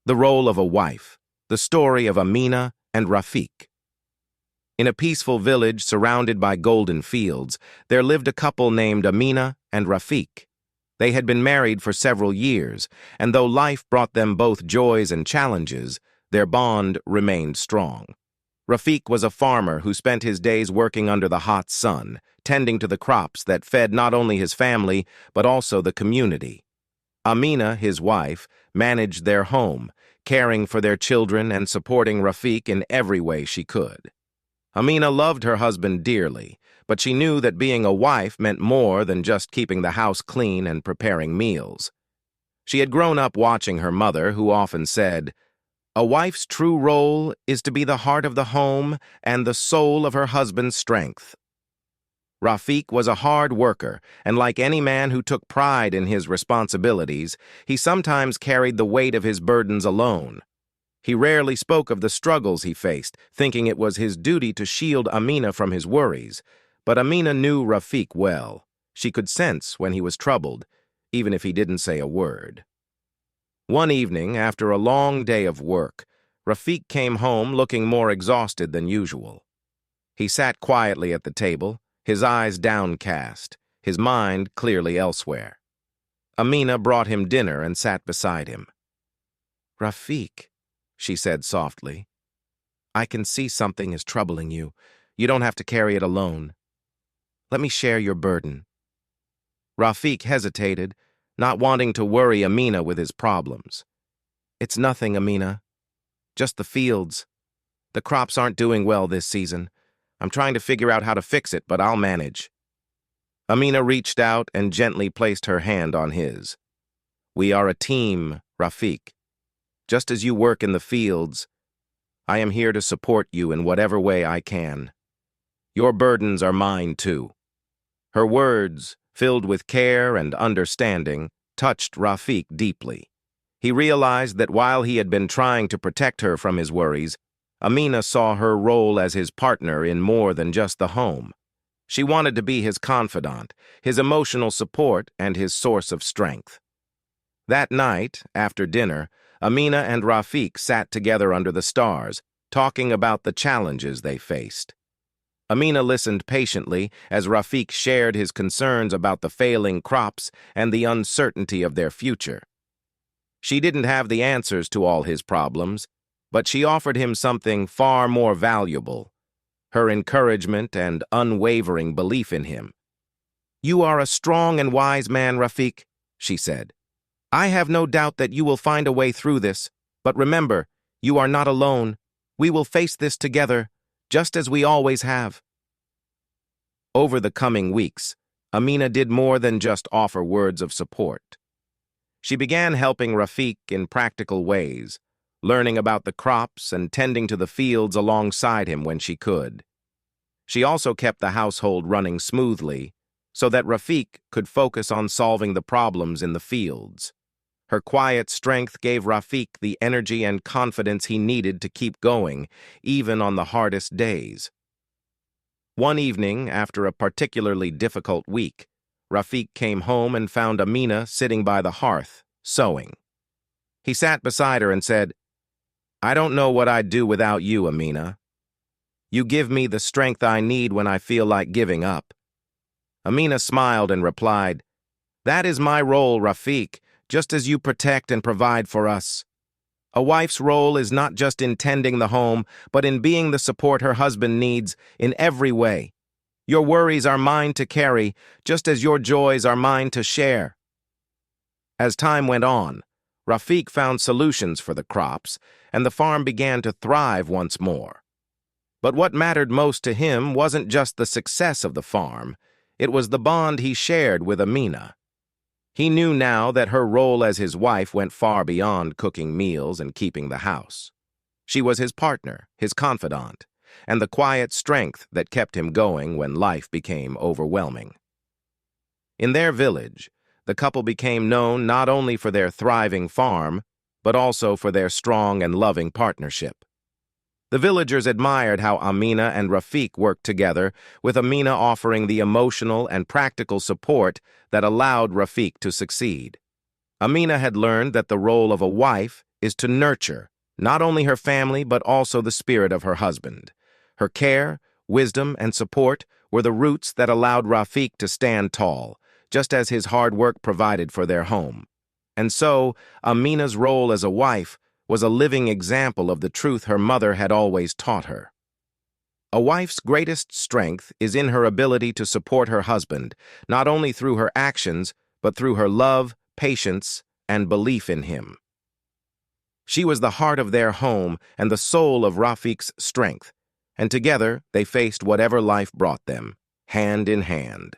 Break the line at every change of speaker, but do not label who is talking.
The Role of a Wife, the story of Amina and Rafiq. In a peaceful village surrounded by golden fields, there lived a couple named Amina and Rafiq. They had been married for several years, and though life brought them both joys and challenges, their bond remained strong. Rafiq was a farmer who spent his days working under the hot sun, tending to the crops that fed not only his family, but also the community. Amina, his wife, managed their home, caring for their children and supporting Rafiq in every way she could. Amina loved her husband dearly, but she knew that being a wife meant more than just keeping the house clean and preparing meals. She had grown up watching her mother, who often said, "A wife's true role is to be the heart of the home and the soul of her husband's strength." Rafiq was a hard worker, and like any man who took pride in his responsibilities, he sometimes carried the weight of his burdens alone. He rarely spoke of the struggles he faced, thinking it was his duty to shield Amina from his worries. But Amina knew Rafiq well. She could sense when he was troubled, even if he didn't say a word. One evening, after a long day of work, Rafiq came home looking more exhausted than usual. He sat quietly at the table, his eyes downcast, his mind clearly elsewhere. Amina brought him dinner and sat beside him. "Rafiq," she said softly, "I can see something is troubling you. You don't have to carry it alone. Let me share your burden." Rafiq hesitated, not wanting to worry Amina with his problems. "It's nothing, Amina. Just the fields. The crops aren't doing well this season. I'm trying to figure out how to fix it, but I'll manage." Amina reached out and gently placed her hand on his. "We are a team, Rafiq. Just as you work in the fields, I am here to support you in whatever way I can. Your burdens are mine too." Her words, filled with care and understanding, touched Rafiq deeply. He realized that while he had been trying to protect her from his worries, Amina saw her role as his partner in more than just the home. She wanted to be his confidant, his emotional support, and his source of strength. That night, after dinner, Amina and Rafiq sat together under the stars, talking about the challenges they faced. Amina listened patiently as Rafiq shared his concerns about the failing crops and the uncertainty of their future. She didn't have the answers to all his problems, but she offered him something far more valuable: her encouragement and unwavering belief in him. "You are a strong and wise man, Rafiq," she said. "I have no doubt that you will find a way through this, but remember, you are not alone. We will face this together, just as we always have." Over the coming weeks, Amina did more than just offer words of support. She began helping Rafiq in practical ways, learning about the crops and tending to the fields alongside him when she could. She also kept the household running smoothly so that Rafiq could focus on solving the problems in the fields. Her quiet strength gave Rafiq the energy and confidence he needed to keep going, even on the hardest days. One evening, after a particularly difficult week, Rafiq came home and found Amina sitting by the hearth, sewing. He sat beside her and said, "I don't know what I'd do without you, Amina. You give me the strength I need when I feel like giving up." Amina smiled and replied, "That is my role, Rafiq, just as you protect and provide for us. A wife's role is not just in tending the home, but in being the support her husband needs in every way. Your worries are mine to carry, just as your joys are mine to share." As time went on, Rafiq found solutions for the crops, and the farm began to thrive once more. But what mattered most to him wasn't just the success of the farm, it was the bond he shared with Amina. He knew now that her role as his wife went far beyond cooking meals and keeping the house. She was his partner, his confidant, and the quiet strength that kept him going when life became overwhelming. In their village, the couple became known not only for their thriving farm, but also for their strong and loving partnership. The villagers admired how Amina and Rafiq worked together, with Amina offering the emotional and practical support that allowed Rafiq to succeed. Amina had learned that the role of a wife is to nurture not only her family but also the spirit of her husband. Her care, wisdom, and support were the roots that allowed Rafiq to stand tall, just as his hard work provided for their home. And so, Amina's role as a wife was a living example of the truth her mother had always taught her. A wife's greatest strength is in her ability to support her husband, not only through her actions, but through her love, patience, and belief in him. She was the heart of their home and the soul of Rafiq's strength, and together they faced whatever life brought them, hand in hand.